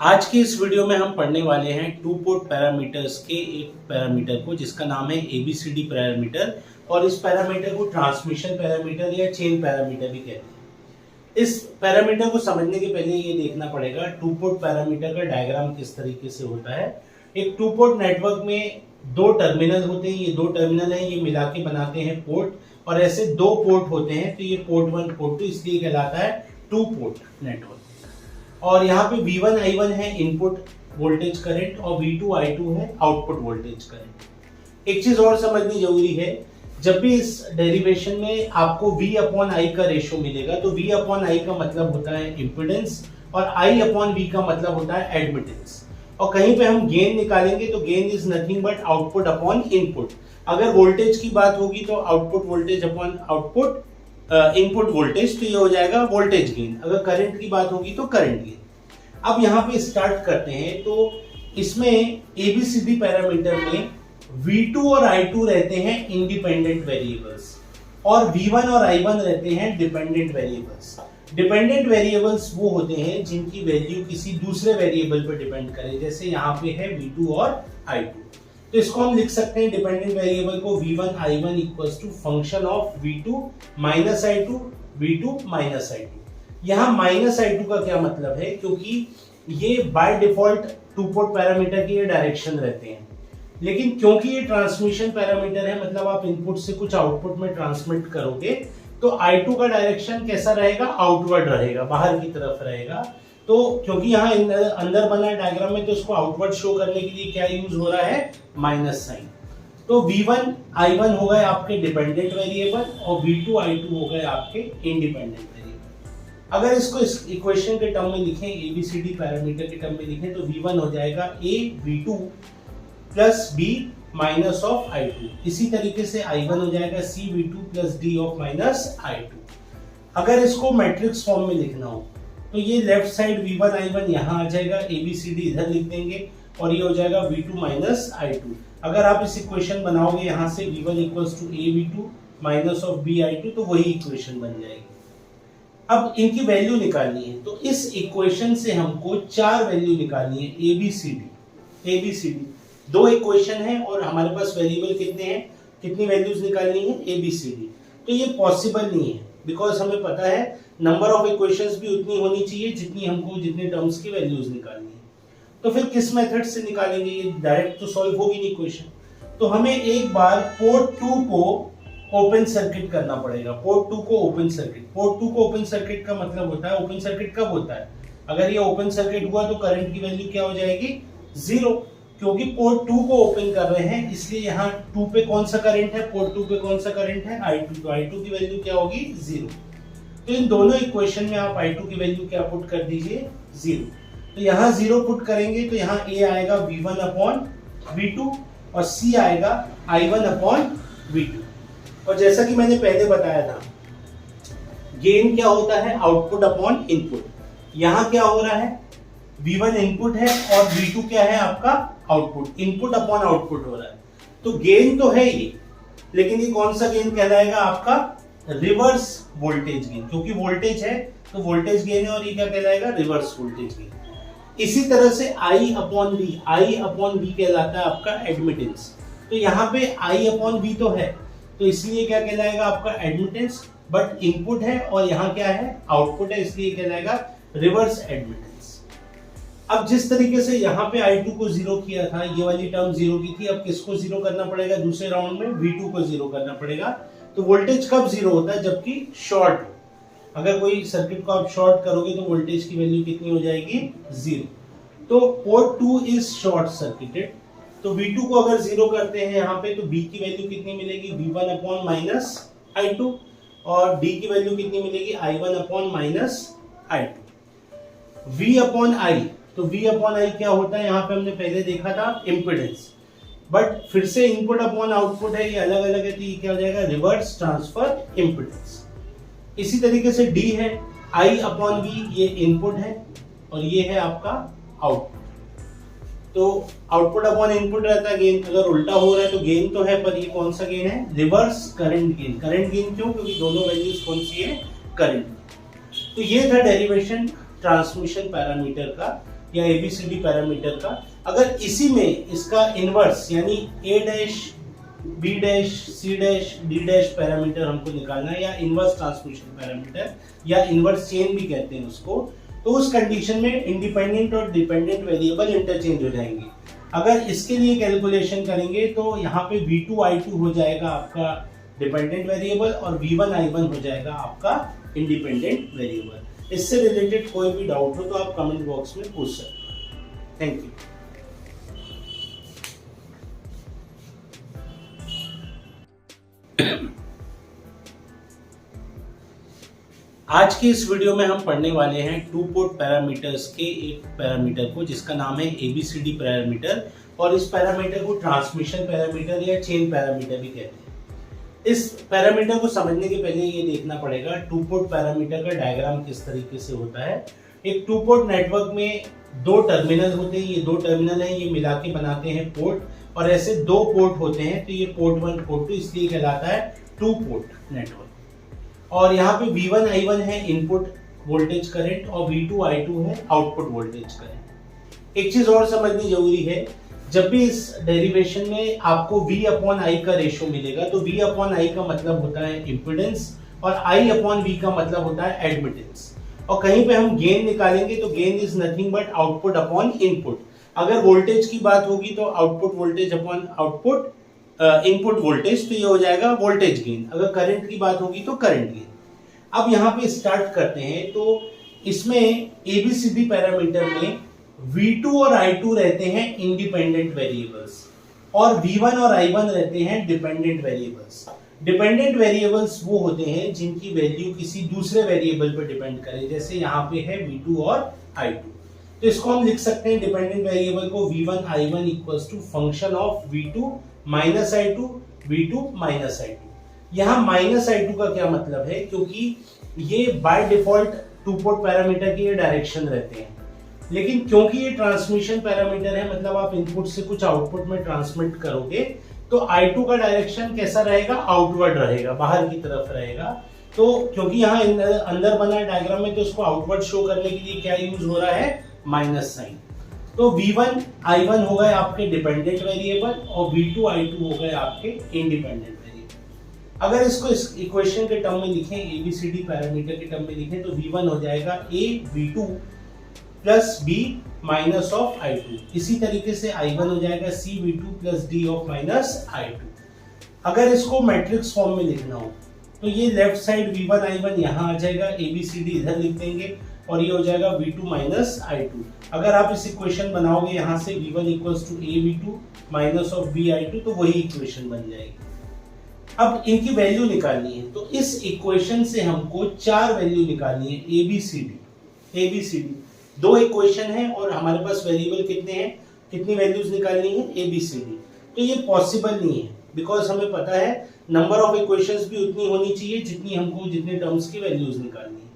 आज की इस वीडियो में हम पढ़ने वाले हैं टू पोर्ट पैरामीटर्स के एक पैरामीटर को जिसका नाम है ABCD पैरामीटर और इस पैरामीटर को ट्रांसमिशन पैरामीटर या चेन पैरामीटर भी कहते हैं। इस पैरामीटर को समझने के पहले ये देखना पड़ेगा टू पोर्ट पैरामीटर का डायग्राम किस तरीके से होता है। एक टू पोर्ट नेटवर्क में दो टर्मिनल होते हैं, ये दो टर्मिनल हैं, ये मिला के बनाते हैं पोर्ट और ऐसे दो पोर्ट होते हैं तो ये पोर्ट 1 पोर्ट 2 इसलिए कहलाता है टू पोर्ट नेटवर्क। और यहाँ पे V1 I1 है इनपुट वोल्टेज करंट और V2 I2 है आउटपुट वोल्टेज करंट। एक चीज और समझनी जरूरी है, जब भी इस डेरिवेशन में आपको V अपॉन I का रेशियो मिलेगा तो V अपॉन I का मतलब होता है इम्पीडेंस और I अपॉन V का मतलब होता है एडमिटेंस। और कहीं पे हम गेन निकालेंगे तो gain is nothing but output upon input. अगर वोल्टेज की बात होगी तो output voltage upon output input voltage, तो ये हो जाएगा वोल्टेज गेन। अगर करंट की बात होगी तो करंट गेन। अब यहाँ पे स्टार्ट करते हैं। तो इसमें ABCD पैरामीटर में V2 और I2 रहते हैं इंडिपेंडेंट वेरिएबल्स और V1 और I1 रहते हैं डिपेंडेंट वेरिएबल्स। डिपेंडेंट वेरिएबल्स वो होते हैं जिनकी वैल्यू किसी दूसरे वेरिएबल पर डिपेंड करे, जैसे यहाँ पे है V2 और I2। तो इसको हम लिख सकते हैं डिपेंडेंट वेरिएबल को V1 I1 equals to function of V2 minus I2 V2 minus I2। यहाँ माइनस I2 का क्या मतलब है, क्योंकि ये by default two port parameter के ये डायरेक्शन रहते हैं, लेकिन क्योंकि ये ट्रांसमिशन पैरामीटर है मतलब आप इनपुट से कुछ आउटपुट में ट्रांसमिट करोगे तो I2 का डायरेक्शन कैसा रहेगा, आउटवर्ड रहेगा, बाहर की तरफ रहेगा। तो क्योंकि यहाँ अंदर बना है डायग्राम में तो इसको आउटवर्ड शो करने के लिए क्या यूज हो रहा है, माइनस साइन। तो V1 I1 हो गए आपके डिपेंडेंट वेरिएबल और V2 I2 हो गए आपके इंडिपेंडेंट वेरिएबल। अगर इसको इस इक्वेशन के टर्म में लिखें, ABCD पैरामीटर के टर्म में लिखें तो V1 हो जाएगा A V2 plus B minus of I2। इसी तरीके से I1 हो जाएगा C V2 plus D of minus I2। अगर इसको मैट्रिक्स फॉर्म में लिखना हो तो ये लेफ्ट साइड V1 I1 यहाँ आ जाएगा, ABCD इधर लिख देंगे और ये हो जाएगा V2 माइनस I2। अगर आप इस इक्वेशन बनाओगे यहाँ से V1 equals to A V2 minus of B I2 तो वही इक्वेशन बन जाएगी। अब इनकी वैल्यू निकालनी है तो इस इक्वेशन से हमको चार वैल्यू निकालनी है ABCD। दो इक्वेशन है और हमारे पास वेरिएबल कितने हैं, कितनी वैल्यूज निकालनी है ABCD। तो ये पॉसिबल नहीं है बिकॉज हमें पता है नंबर ऑफ इक्वेशंस भी उतनी होनी चाहिए जितने टर्म्स की वैल्यूज निकालनी है। तो फिर किस मेथड से निकालेंगे, ये डायरेक्ट तो सॉल्व होगी नहीं इक्वेशन। तो हमें एक बार पोर्ट 2 को ओपन सर्किट करना पड़ेगा। पोर्ट 2 को ओपन सर्किट का मतलब होता है, ओपन सर्किट कब होता है, अगर ये ओपन सर्किट हुआ तो करंट की वैल्यू क्या हो जाएगी, 0। क्योंकि पोर्ट 2 को ओपन कर रहे हैं इसलिए यहाँ 2 पे कौन सा करंट है, पोर्ट 2 पे कौन सा करंट है, I2। तो I2 की वैल्यू क्या होगी, 0। तो इन दोनों इक्वेशन में आप I2 की वैल्यू क्या पुट कर दीजिए, 0। तो यहाँ 0 पुट करेंगे तो यहाँ A आएगा V1 अपॉन V2 और C आएगा I1 अपॉन V2। और जैसा कि मैंने पहले बताया था गेन क्या होता है, आउटपुट अपॉन इनपुट। यहाँ क्या हो रहा है, V1 इनपुट है और V2 क्या है आपका आउटपुट, इनपुट अपॉन आउटपुट हो रहा है। तो गेन तो है ये, लेकिन ये कौन सा गेन कहलाएगा, आपका रिवर्स वोल्टेज गेन। क्योंकि वोल्टेज है तो वोल्टेज गेन है और ये क्या कहलाएगा, रिवर्स वोल्टेज गेन। इसी तरह से I अपॉन V कहलाता है आपका एडमिटेंस। तो यहाँ पे I अपॉन V तो है तो इसलिए क्या कहलाएगा आपका एडमिटेंस, बट इनपुट है और यहाँ क्या है, आउटपुट है, इसलिए कहलाएगा रिवर्स एडमिटेंस। अब जिस तरीके से यहाँ पे I2 को 0 किया था, ये वाली टर्म 0 की थी, अब किसको 0 करना पड़ेगा, दूसरे राउंड में V2 को 0 करना पड़ेगा। तो वोल्टेज कब 0 होता है, जबकि शॉर्ट हो। अगर कोई सर्किट को आप शॉर्ट करोगे तो वोल्टेज की वैल्यू कितनी हो जाएगी, 0। तो पोर्ट 2 इज शॉर्ट सर्किटेड। तो V2 को अगर 0 करते हैं यहाँ पे तो B की वैल्यू कितनी मिलेगी, V1 अपॉन माइनस I2 और D की वैल्यू कितनी मिलेगी, I1 upon minus I2। V upon I, तो V अपॉन I क्या होता है, यहाँ पे हमने पहले देखा था इम्पीडेंस, बट फिर से इनपुट अपॉन आउटपुट है, ये अलग अलग है तो ये क्या हो जाएगा, रिवर्स ट्रांसफर इम्पीडेंस। इसी तरीके से D है I अपॉन V, ये इनपुट है और ये है आपका आउटपुट। तो आउटपुट अपॉन इनपुट रहता है गेन। अगर उल्टा हो रहा है तो गेन तो है पर ये कौन सा गेन है, reverse current gain. Current gain क्यों, क्योंकि दोनों वैल्यूज कौन सी है, करंट। तो ये था डेरिवेशन ट्रांसमिशन पैरामीटर का। या ABCD पैरामीटर का, अगर इसी में इसका इनवर्स यानी A dash B dash C dash D dash parameter हमको निकालना है, या इनवर्स ट्रांसमिशन पैरामीटर या इनवर्स चेन भी कहते हैं उसको, तो उस कंडीशन में इंडिपेंडेंट और डिपेंडेंट वेरिएबल इंटरचेंज हो जाएंगे। अगर इसके लिए कैलकुलेशन करेंगे तो यहाँ पे V2 I2 हो जाएगा आपका डिपेंडेंट वेरिएबल और V1 I1 हो जाएगा आपका इंडिपेंडेंट वेरिएबल। इससे रिलेटेड कोई भी डाउट हो तो आप कमेंट बॉक्स में पूछ सकते हैं। Thank you. आज की इस वीडियो में हम पढ़ने वाले हैं टू पोर्ट पैरामीटर्स के एक पैरामीटर को जिसका नाम है ABCD पैरामीटर, और इस पैरामीटर को ट्रांसमिशन पैरामीटर या चेन पैरामीटर भी कहते हैं। इस पैरामीटर को समझने के पहले ये देखना पड़ेगा टू पोर्ट पैरामीटर का डायग्राम किस तरीके से होता है। एक टू पोर्ट नेटवर्क में दो टर्मिनल होते हैं, ये दो टर्मिनल हैं, ये मिला के बनाते हैं पोर्ट, और ऐसे दो पोर्ट होते हैं, तो ये पोर्ट 1 पोर्ट 2 इसलिए कहलाता है टू पोर्ट नेटवर्क। और यहाँ पे V1 I1 है इनपुट वोल्टेज करंट और V2 I2 है आउटपुट वोल्टेज करंट। एक चीज और समझनी जरूरी है, जब भी इस डेरिवेशन में आपको V अपॉन I का रेशियो मिलेगा तो V अपॉन I का मतलब होता है इम्पीडेंस और I अपॉन V का मतलब होता है एडमिटेंस। और कहीं पे हम गेन निकालेंगे तो gain is nothing but output upon input. अगर वोल्टेज की बात होगी तो output voltage upon output input voltage, तो ये हो जाएगा वोल्टेज गेन। अगर करंट की बात होगी तो करंट गेन। अब यहाँ पे स्टार्ट करते हैं। तो इसमें ABCD पैरामीटर में V2 और I2 रहते हैं इंडिपेंडेंट वेरिएबल्स और V1 और I1 रहते हैं डिपेंडेंट वेरिएबल्स। डिपेंडेंट वेरिएबल्स वो होते हैं जिनकी वैल्यू किसी दूसरे वेरिएबल पर डिपेंड करे, जैसे यहाँ पे है V2 और I2। तो इसको हम लिख सकते हैं डिपेंडेंट वेरिएबल को V1 I1 equals to function of V2 minus I2 V2 minus I2। यहाँ माइनस I2 का क्या मतलब है, क्योंकि ये by default two port parameter के ये डायरेक्शन रहते हैं, लेकिन क्योंकि ये ट्रांसमिशन पैरामीटर है, मतलब आप इनपुट से कुछ आउटपुट में ट्रांसमिट करोगे, तो I2 का डायरेक्शन कैसा रहेगा, आउटवर्ड रहेगा, बाहर की तरफ रहेगा। तो क्योंकि यहाँ अंदर बना डायग्राम में, तो इसको आउटवर्ड शो करने के लिए क्या यूज हो रहा है, माइनस साइन। तो V1 I1 हो गए आपके डिपेंडेंट वेरिएबल और V2 I2 हो गए आपके इंडिपेंडेंट वेरिएबल। अगर इसको इस इक्वेशन के टर्म में लिखें, ABCD पैरामीटर के टर्म में लिखें, तो V1 हो जाएगा A V2 plus B minus of I2। इसी तरीके से I1 हो जाएगा C V2 plus D of minus I2। अगर इसको मैट्रिक्स फॉर्म में लिखना हो तो ये लेफ्ट साइड V1 I1 यहाँ आ जाएगा, ABCD इधर लिख देंगे और ये हो जाएगा V2 माइनस I2। अगर आप इस इक्वेशन बनाओगे यहाँ से V1 equals to A V2 minus of B I2, तो वही इक्वेशन बन जाएगी। अब इनकी वैल्यू निकालनी है, तो इस इक्वेशन से हमको 4 वैल्यू निकालनी है। ABCD दो इक्वेशन है और हमारे पास वेरिएबल कितने हैं, कितनी वैल्यूज निकालनी है, ABCD। तो ये पॉसिबल नहीं है, बिकॉज हमें पता है नंबर ऑफ इक्वेशंस भी उतनी होनी चाहिए जितनी हमको जितने टर्म्स की वैल्यूज निकालनी है।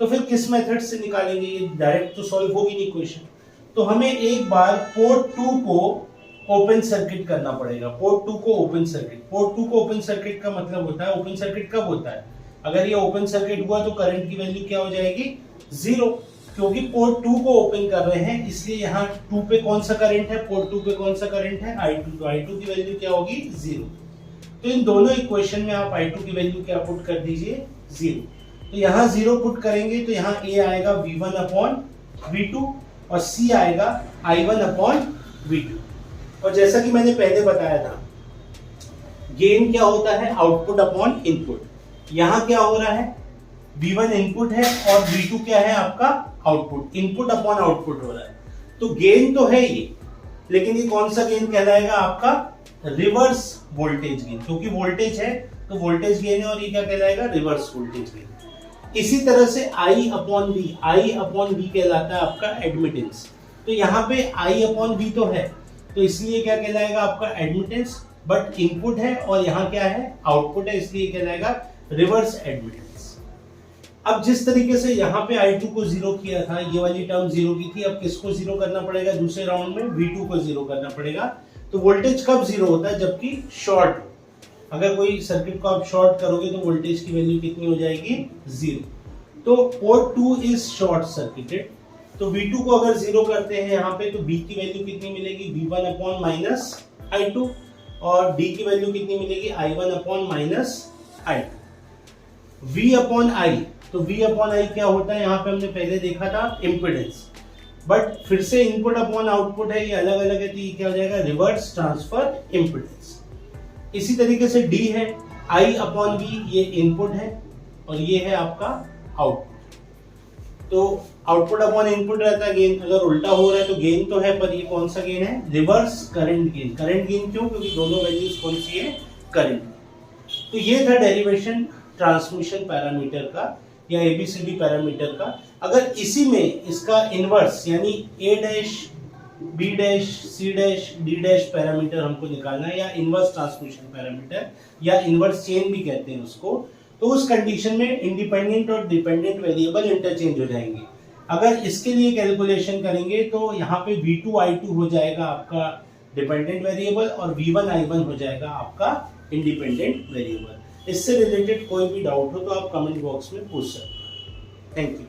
तो फिर किस मेथड से निकालेंगे, ये डायरेक्ट तो सॉल्व होगी नहीं इक्वेशन। तो हमें एक बार पोर्ट 2 को ओपन सर्किट करना पड़ेगा। पोर्ट 2 को ओपन सर्किट का मतलब होता है, ओपन सर्किट कब होता है, अगर ये ओपन सर्किट हुआ तो करंट की वैल्यू क्या हो जाएगी, 0, क्योंकि पोर्ट 2 को ओपन कर रहे हैं, इसलिए यहाँ 2 पे कौन सा करंट है, पोर्ट 2 पे कौन सा करंट है, I2। तो I2 की वैल्यू क्या होगी, 0। तो इन दोनों इक्वेशन में आप I2 की वैल्यू क्या पुट कर दीजिए, 0। तो यहाँ 0 पुट करेंगे तो यहाँ A आएगा V1 अपॉन V2 और C आएगा I1 अपॉन V2। और जैसा कि मैंने पहले बताया था, गेन क्या होता है, आउटपुट अपॉन इनपुट। यहाँ क्या हो रहा है, V1 इनपुट है और V2 क्या है आपका आउटपुट, इनपुट अपॉन आउटपुट हो रहा है। तो गेन तो है ये, लेकिन ये कौन सा गेन कहलाएगा, आपका रिवर्स वोल्टेज गेन, क्योंकि वोल्टेज है तो वोल्टेज गेन है, और ये क्या कहलाएगा, रिवर्स वोल्टेज गेन। इसी तरह से I अपॉन V कहलाता है आपका एडमिटेंस। तो यहाँ पे I अपॉन V तो है, तो इसलिए क्या कहलाएगा आपका एडमिटेंस, बट इनपुट है और यहाँ क्या है, आउटपुट है, इसलिए कहलाएगा रिवर्स एडमिटेंस। अब जिस तरीके से यहाँ पे I2 को 0 किया था, ये वाली टर्म 0 की थी, अब किसको 0 करना पड़ेगा, दूसरे राउंड में V2 को 0 करना पड़ेगा। तो वोल्टेज कब 0 होता है, जबकि शॉर्ट हो। अगर कोई सर्किट को आप शॉर्ट करोगे तो वोल्टेज की वैल्यू कितनी हो जाएगी, 0। तो पोर्ट 2 इज शॉर्ट सर्किटेड, तो V2 को अगर 0 करते हैं यहाँ पे तो B की वैल्यू कितनी मिलेगी, V1 अपॉन माइनस I2, और D की वैल्यू कितनी मिलेगी, I1 upon minus I2। V upon I, तो V अपॉन I क्या होता है, यहाँ पे हमने पहले देखा था इम्पिडेंस, बट फिर से इनपुट अपॉन आउटपुट है, ये अलग अलग है, तो ये क्या हो जाएगा, रिवर्स ट्रांसफर इम्पिडेंस। इसी तरीके से D है, I अपॉन V, ये इनपुट है और ये है आपका आउटपुट। तो आउटपुट अपॉन इनपुट रहता है गेन, अगर उल्टा हो रहा है तो गेन तो है, पर ये कौन सा गेन है, reverse current gain. Current gain क्यों, क्योंकि दोनों वैल्यूज कौन सी है, करंट। तो ये था डेरिवेशन ट्रांसमिशन पैरामीटर का या एबीसीडी पैरामीटर का। अगर इसी में इसका इनवर्स यानी A dash B dash C dash D dash parameter हमको निकालना है, या इनवर्स ट्रांसमिशन पैरामीटर या इनवर्स चेन भी कहते हैं उसको, तो उस कंडीशन में इंडिपेंडेंट और डिपेंडेंट वेरिएबल इंटरचेंज हो जाएंगे। अगर इसके लिए कैलकुलेशन करेंगे तो यहाँ पे V2 I2 हो जाएगा आपका डिपेंडेंट वेरिएबल और V1 I1 हो जाएगा आपका इंडिपेंडेंट वेरिएबल। इससे रिलेटेड कोई भी डाउट हो तो आप कमेंट बॉक्स में पूछ सकते हैं। Thank you.